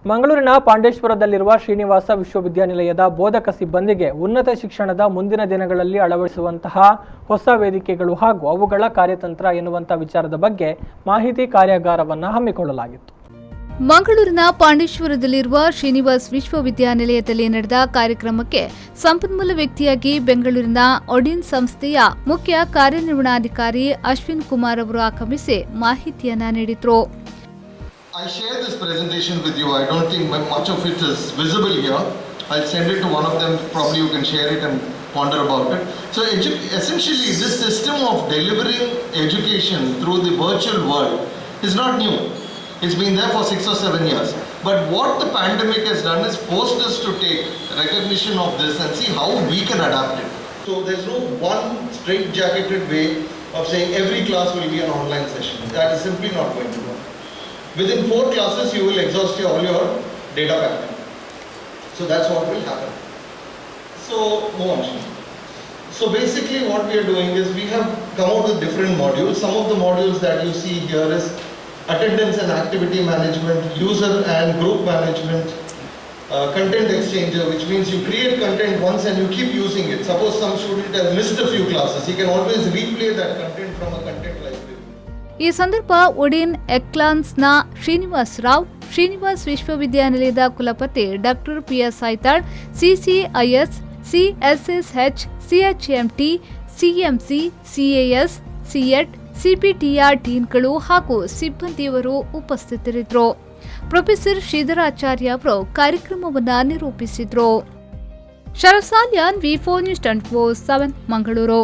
ಮಂಗಳೂರಿನ ಪಾಂಡೇಶ್ವರದಲ್ಲಿರುವ ಶ್ರೀನಿವಾಸ ವಿಶ್ವವಿದ್ಯಾನಿಲಯದ ಬೋಧಕ ಸಿಬ್ಬಂದಿಗೆ ಉನ್ನತ ಶಿಕ್ಷಣದ ಮುಂದಿನ ದಿನಗಳಲ್ಲಿ ಅಳವಡಿಸುವಂತಹ ಹೊಸ ವೇದಿಕೆಗಳು ಹಾಗೂ ಅವುಗಳ ಕಾರ್ಯತಂತ್ರ ಎನ್ನುವಂತ ವಿಚಾರದ ಬಗ್ಗೆ ಮಾಹಿತಿ ಕಾರ್ಯಾಗಾರವನ್ನು ಹಮ್ಮಿಕೊಳ್ಳಲಾಗಿತ್ತು. ಮಂಗಳೂರಿನ ಪಾಂಡೇಶ್ವರದಲ್ಲಿರುವ ಶ್ರೀನಿವಾಸ್ ವಿಶ್ವವಿದ್ಯಾನಿಲಯದಲ್ಲಿ ನಡೆದ ಕಾರ್ಯಕ್ರಮಕ್ಕೆ ಸಂಪನ್ಮೂಲ ವ್ಯಕ್ತಿಯಾಗಿ ಬೆಂಗಳೂರಿನ ಒಡಿನ್ ಸಂಸ್ಥೆಯ ಮುಖ್ಯ ಕಾರ್ಯನಿರ್ವಹಣಾಧಿಕಾರಿ ಅಶ್ವಿನ್ ಕುಮಾರ್ ಅವರು ಆಗಮಿಸಿ ಮಾಹಿತಿಯನ್ನ ನೀಡಿದರು. I share this presentation with you. I don't think much of it is visible here. I'll send it to one of them. Probably you can share it and ponder about it. So essentially this system of delivering education through the virtual world is not new. It's been there for 6 or 7 years. But what the pandemic has done is forced us to take recognition of this and see how we can adapt it. So there's no one straight-jacketed way of saying every class will be an online session. That is simply not going to work. Within 4 classes, you will exhaust all your data pattern. So that's what will happen. So move on. So basically what we are doing is we have come out with different modules. Some of the modules that you see here is attendance and activity management, user and group management, content exchanger, which means you create content once and you keep using it. Suppose some student has missed a few classes, he can always replay that content from a content library. ಈ ಸಂದರ್ಭ ಒಡಿನ್ ಎಕ್ಲಾನ್ಸ್ನ ಶ್ರೀನಿವಾಸ್ ರಾವ್, ಶ್ರೀನಿವಾಸ್ ವಿಶ್ವವಿದ್ಯಾನಿಲಯದ ಕುಲಪತಿ doctor PS Aithal, ಸಿಸಿಐಎಸ್, ಸಿಎಸ್ಎಸ್ಎಚ್, ಸಿಎಚ್ಎಂಟಿ, CMC, ಸಿಎಎಸ್, CEAT, ಸಿಪಿಟಿಆರ್ ಡೀನ್ಗಳು ಹಾಗೂ ಸಿಬ್ಬಂದಿಯವರು ಉಪಸ್ಥಿತರಿದ್ದರು. Professor Sridharacharya ಅವರು ಕಾರ್ಯಕ್ರಮವನ್ನು ನಿರೂಪಿಸಿದರು. Shroff Salian, ವಿ4 news 24/7 Mangaluru.